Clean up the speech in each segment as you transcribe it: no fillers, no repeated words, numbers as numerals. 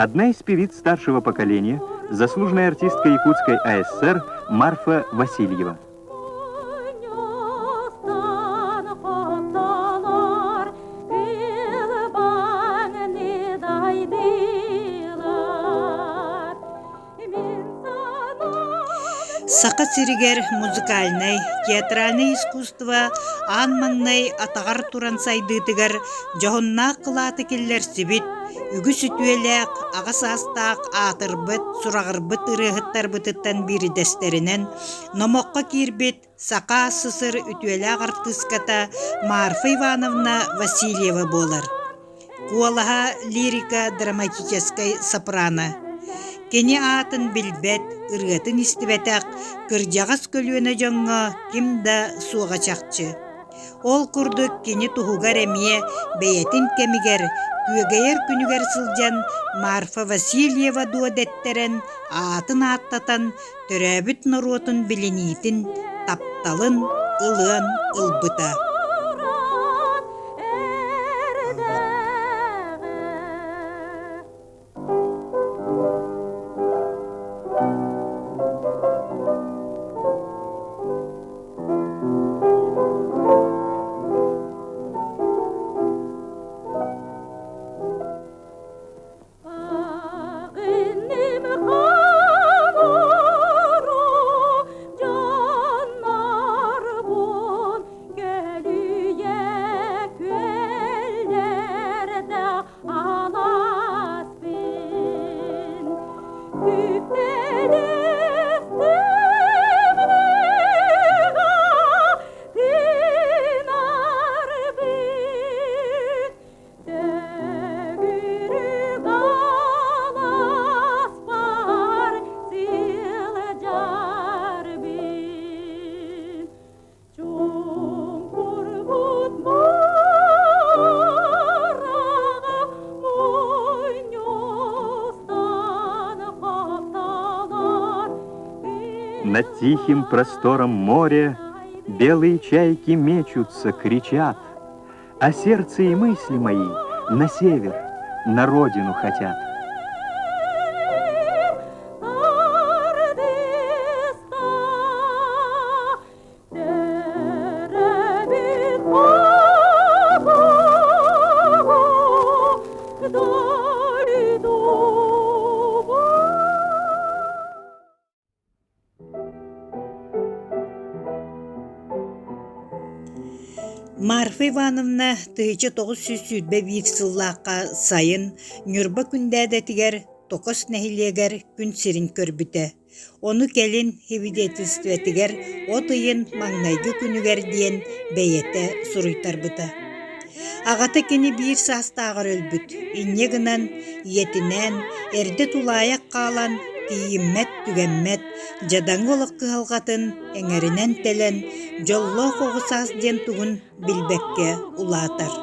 Одна из певиц старшего поколения, заслуженная артистка Якутской АСР Марфа Васильева. Сақа сиригер музыкальный, театральный искусство анманнай атағар туран сайдытыгар жоғынна қылаты келлер сибит, үгі сүтуелек, ағас астақ, атырбыт, сурағырбыт ырығыттар бұтыттан бири дәстерінен, номоққа кирбит, сақа сысыр үтуелек артыската Марфа Ивановна Васильева болар. Куалаха лирика драматической сопрано. Кені атын билбет, ырғатын истибетақ, кыржағас көлуіне жоңға кимда суға чақчы. Ол күрдік кені тухугар әмие бәйетін кемігер, күйегейер күнігер сылжан Марфа Васильева дуадеттерен атын аттатан төрәбіт нұротын білінейтін тапталын ылын ылбыта. Над тихим простором моря белые чайки мечутся, кричат, а сердце и мысли мои на север, на родину хотят. Марфа Ивановна 1900 сыллаққа сайын нүрба күндәдәтігер 9 нәхилегер күн сирин көрбіті. Оны келін хевидетістветігер отыйын маңнайғы күнігер дейін бәйеті сұруйтар бұта. Ағата кені бір састағыр өлбіт. Инне гынан, етінен, әрді тулаяқ қалан, тиіммет түгеммет, жадаңғы олыққы алғатын, әңәрінен тәлен, жоллы қоғысас ден тұғын білбәкке ұлатар.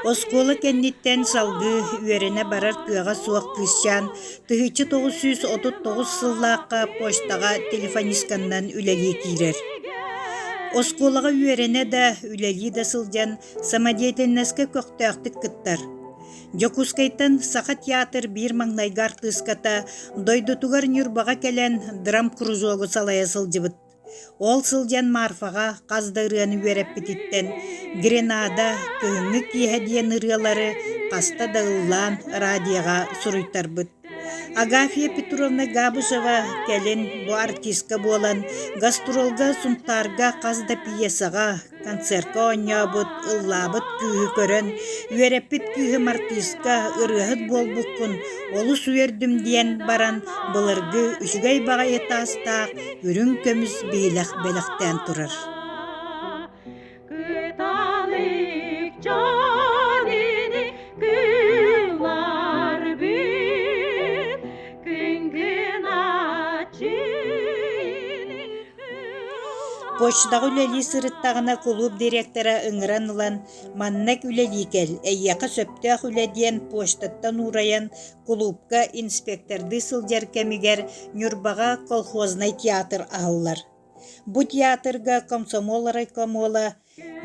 Осколы кәнниттен салғы үйеріне барар кыға суақ кысчан 1939 сыллаққа поштаға телефонисканнан үләли кирер. Осколыға үйеріне да үләли да сылжан самадейтеннәске көқтәқтік кыттар. Жокускайтан сақа театр бір маңнайгар тыската дойдутугар нүрбаға кәлен драм крузогы салая сылжыбыт. Ол сылжан Марфаға қаздырыған үйеріп бітіттен Гренада күйіңі кейхеден ұрғалары қаста дағылан радияға сұруйтар бұд. Агафия Петровна Габышева кәлін бұ артистка болан гастролға сұнтарға қазда пьесаға концертқа оңя бұд, ұллабыд күйі көрін, үйереппіт күйім артистка ұрғыд бол бұққын, олы суердім дейін баран бұлырғы үшігай баға етастақ үрін көміз бейлақ бәліқтен тұрыр. Почтагы үлели сырыттагына клуб директора ыңыран ылан маннак үлеликел, эйяқа сөптөөх үледиен почтаттан ураян клубка инспекторды сылжар кемигер Нюрбага колхознай театр аһыллар. Бу театрга комсомол райкомола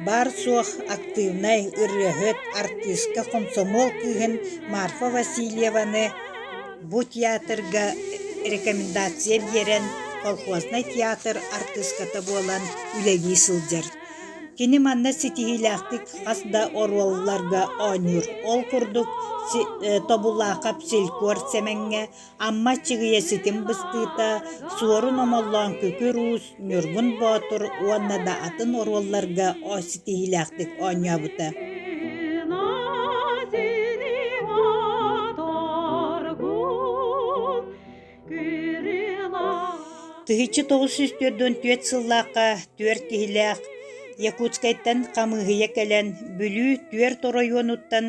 бар суох активнай ырыһыт артистка комсомол кыһын Марфа Васильеваны бу театрга рекомендация берен колхознай театр артистката буолан үлеги сылдьар. Кини манна ситиһилээхтик хасда оруолларга оонюр. Ол курдук тобулаакап селкуор семеңҥэ амма чыгыя ситим быстыыта суору номоллоон күкүр уус Нюрбун Боотур уонна да атын оруолларга о ситиһилээхтик ооньообута. Тыһычы 944 сыллаакка түөр киһилээх Якутскайттан камыһыйа кэлэн бүлүү түөр торойуонуттан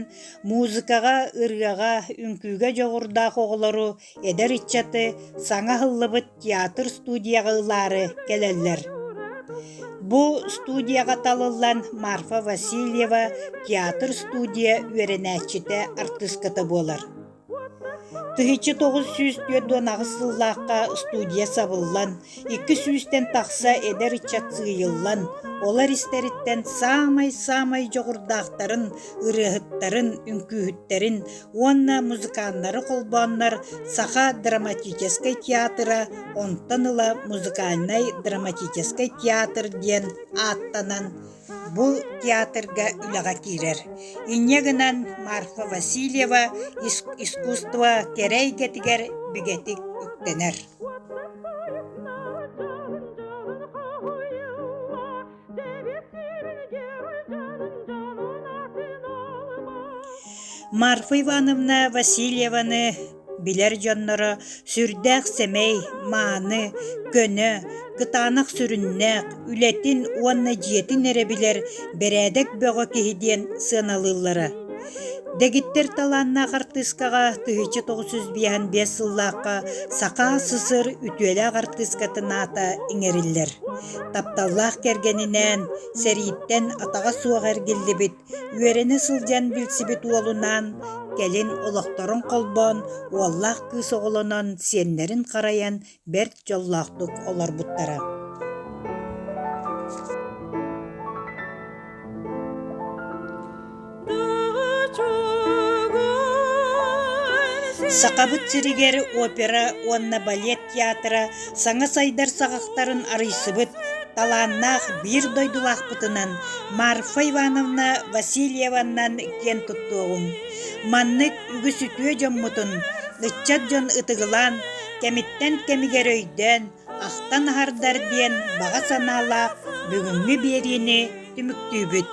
музыкага, ырыага, үңкүүгэ жоҕурдаах оҕолору эдэр иччаты саҥа хыллыбыт театр студияга ылаары кэлэллэр. Бу студияга талыллан Марфа Васильева театр студия үөрэнээччите артистката буолар. Тыһычы 949 сыллаакка студия сабыллан, 200-тен тахса эдэр иччат сыйыллан, олар истериттен самай жоғурдаақтарын, ырыһыттарын, үңкүүһүттэрин, уонна музыканнары холбооннар саха драматической театра, онтон ыла музыкальный драматической театр диэн ааттанан бу театрга үлэҕэ киирэр. Инньэ гынан Марфа Васильева искусство керей кетигер бигетик үктенер. Марфа Ивановна Васильеваны билер дьонноро сүрдээх сэмэй, мааны, көнө, кытаанах сүрүннээх, үлэтин уонна дьиэтин эрэ-билэр бэрээдэк бөҕө киһидиэн сыаналыыллара. Дэгиттер талааннаах артисткага тыһычы 955 сыллаакка сака сысыр үтүэлээх артисткатынаата иҥэриллэр. Тапталлаах кэргэнинэн, сэрииттэн атаҕа суох эргиллибит, үөрэни сылдьан билсибит уолунан, келин олохторун колбоон, уоллаах кыыс оҕолонон сиэннэрин харайан бэрт дьоллоохтук олорбуттара. Сакабыт сиригер опера, уонна балет театра, саҥа сайдар саҕахтарын арыйсыбыт, талааннаах биир дойдулаахпытынан Марфа Ивановна Васильеваннан киэн туттуоҕуҥ. Маннык үгүс үтүө дьоммутун, ыччат дьон ытыгылаан, кэмиттэн кэмигэр өйдөн, ахтан аһардар диэн баҕа санаалаах бүгүҥҥү биэриини түмүктүүбүт.